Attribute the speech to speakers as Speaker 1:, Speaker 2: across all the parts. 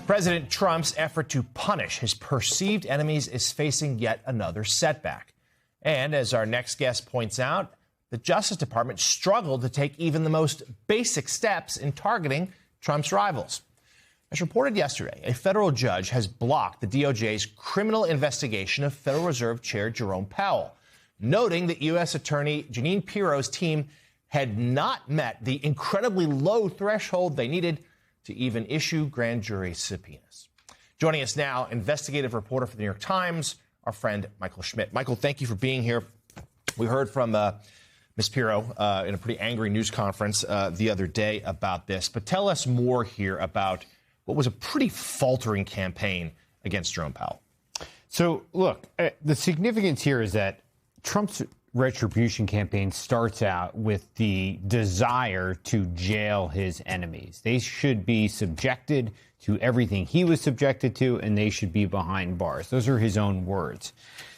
Speaker 1: President Trump's effort to punish his perceived enemies is facing yet another setback. And as our next guest points out, the Justice Department struggled to take even the most basic steps in targeting Trump's rivals. As reported yesterday, a federal judge has blocked the DOJ's criminal investigation of Federal Reserve Chair Jerome Powell, noting that U.S. Attorney Jeanine Pirro's team had not met the incredibly low threshold they needed to even issue grand jury subpoenas. Joining us now, investigative reporter for the New York Times, our friend Michael Schmidt. Michael, thank you for being here. We heard from Ms. Pirro in a pretty angry news conference the other day about this. But tell us more here about what was a pretty faltering campaign against Jerome Powell.
Speaker 2: So, look, the significance here is that Trump's retribution campaign starts out with the desire to jail his enemies. They should be subjected to everything he was subjected to, and they should be behind bars. Those are his own words.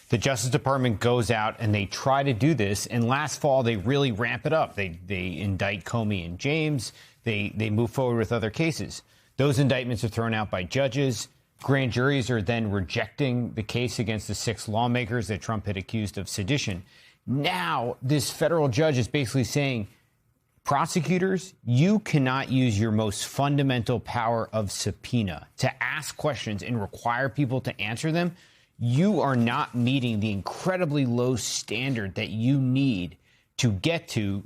Speaker 2: The Justice Department goes out and they try to do this, and last fall they really ramp it up. They indict Comey and James. They move forward with other cases. Those indictments are thrown out by judges. Grand juries are then rejecting the case against the 6 lawmakers that Trump had accused of sedition. Now, this federal judge is basically saying, prosecutors, you cannot use your most fundamental power of subpoena to ask questions and require people to answer them. You are not meeting the incredibly low standard that you need to get to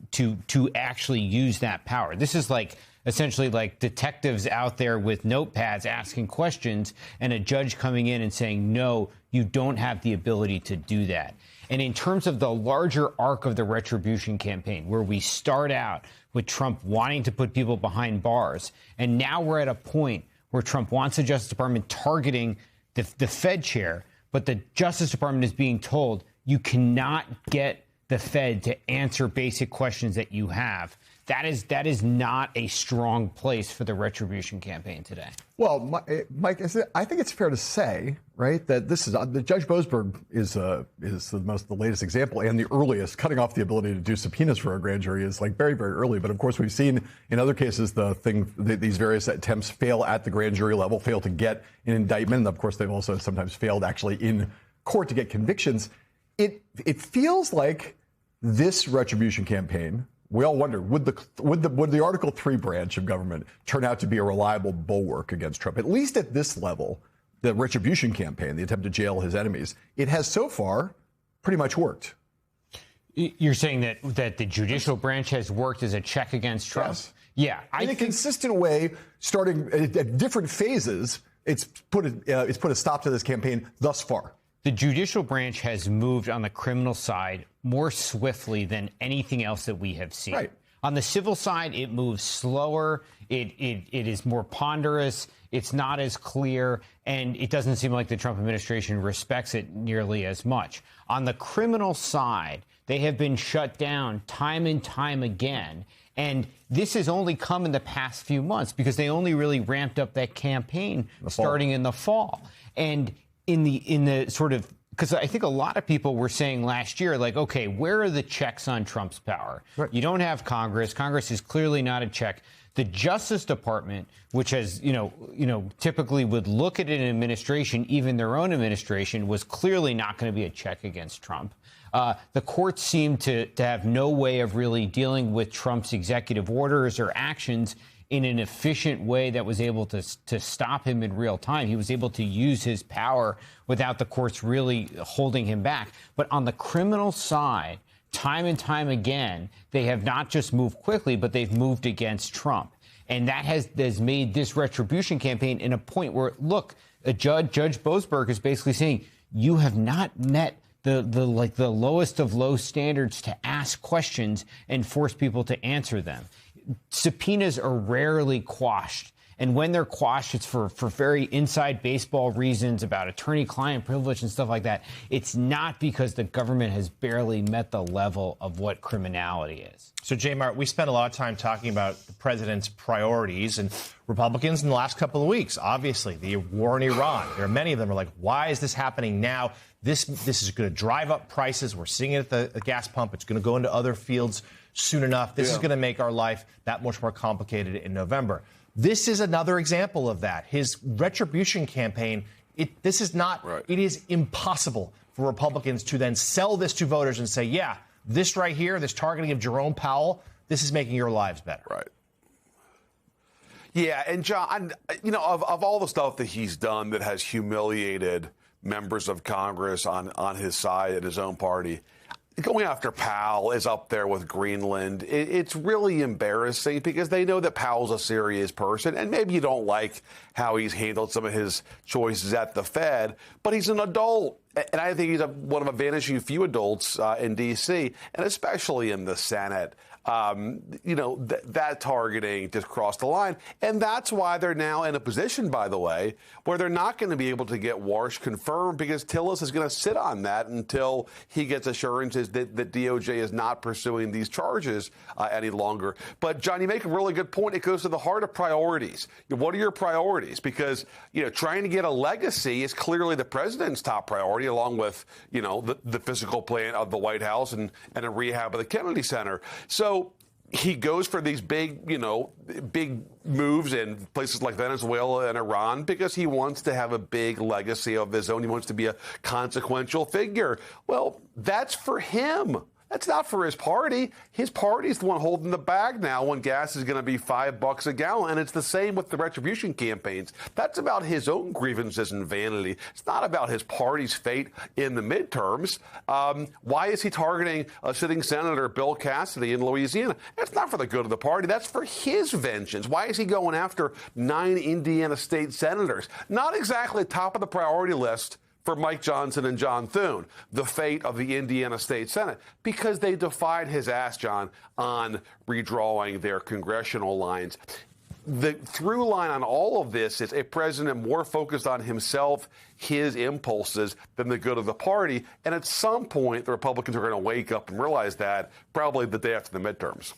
Speaker 2: actually use that power. This is like essentially like detectives out there with notepads asking questions and a judge coming in and saying, no, you don't have the ability to do that. And in terms of the larger arc of the retribution campaign, where we start out with Trump wanting to put people behind bars, and now we're at a point where Trump wants the Justice Department targeting the Fed chair, but the Justice Department is being told you cannot get the Fed to answer basic questions that you have. That is not a strong place for the retribution campaign today.
Speaker 3: Well, Mike, I think it's fair to say, right, that this is the Judge Boasberg is the latest example and the earliest. Cutting off the ability to do subpoenas for a grand jury is like very, very early. But of course, we've seen in other cases these various attempts fail at the grand jury level, fail to get an indictment. And of course, they've also sometimes failed actually in court to get convictions. It feels like this retribution campaign. We all wonder, would the Article 3 branch of government turn out to be a reliable bulwark against Trump? At least at this level, the retribution campaign, the attempt to jail his enemies, it has so far pretty much worked.
Speaker 2: You're saying that the judicial branch has worked as a check against Trump?
Speaker 3: Yes.
Speaker 2: Yeah.
Speaker 3: In a consistent way, starting at different phases, it's put a stop to this campaign thus far.
Speaker 2: The judicial branch has moved on the criminal side more swiftly than anything else that we have seen.
Speaker 3: Right.
Speaker 2: On the civil side, it moves slower. It is more ponderous. It's not as clear. And it doesn't seem like the Trump administration respects it nearly as much. On the criminal side, they have been shut down time and time again. And this has only come in the past few months because they only really ramped up that campaign starting in the fall. And in the sort of, because I think a lot of people were saying last year, like, OK, where are the checks on Trump's power? Right. You don't have Congress. Congress is clearly not a check. The Justice Department, which has, typically would look at an administration, even their own administration, was clearly not going to be a check against Trump. The courts seem to have no way of really dealing with Trump's executive orders or actions in an efficient way that was able to stop him in real time. He was able to use his power without the courts really holding him back. But on the criminal side, time and time again, they have not just moved quickly, but they've moved against Trump. And that has made this retribution campaign in a point where, look, Judge Boasberg is basically saying, you have not met the lowest of low standards to ask questions and force people to answer them. Subpoenas are rarely quashed. And when they're quashed, it's for very inside baseball reasons about attorney-client privilege and stuff like that. It's not because the government has barely met the level of what criminality is.
Speaker 1: So, J. Mart, we spent a lot of time talking about the president's priorities and Republicans in the last couple of weeks. Obviously, the war in Iran. There are many of them who are like, why is this happening now? This is going to drive up prices. We're seeing it at the gas pump. It's going to go into other fields soon enough. This is going to make our life that much more complicated in November. This is another example of that. His retribution campaign, it is impossible for Republicans to then sell this to voters and say, yeah, this right here, this targeting of Jerome Powell, this is making your lives better.
Speaker 4: Right. Yeah, and John, of all the stuff that he's done that has humiliated members of Congress on his side and his own party, going after Powell is up there with Greenland. It's really embarrassing because they know that Powell's a serious person, and maybe you don't like how he's handled some of his choices at the Fed, but he's an adult. And I think he's one of a vanishing few adults in D.C., and especially in the Senate. That targeting just crossed the line. And that's why they're now in a position, by the way, where they're not going to be able to get Warsh confirmed because Tillis is going to sit on that until he gets assurances that DOJ is not pursuing these charges any longer. But, John, you make a really good point. It goes to the heart of priorities. What are your priorities? Because, trying to get a legacy is clearly the president's top priority, along with, the physical plan of the White House and a rehab of the Kennedy Center. So he goes for these big moves in places like Venezuela and Iran because he wants to have a big legacy of his own. He wants to be a consequential figure. Well, that's for him. That's not for his party. His party's the one holding the bag now when gas is going to be $5 a gallon. And it's the same with the retribution campaigns. That's about his own grievances and vanity. It's not about his party's fate in the midterms. Why is he targeting a sitting senator, Bill Cassidy, in Louisiana? That's not for the good of the party. That's for his vengeance. Why is he going after 9 Indiana state senators? Not exactly top of the priority list for Mike Johnson and John Thune, the fate of the Indiana State Senate, because they defied his ass, John, on redrawing their congressional lines. The through line on all of this is a president more focused on himself, his impulses, than the good of the party. And at some point, the Republicans are going to wake up and realize that, probably the day after the midterms.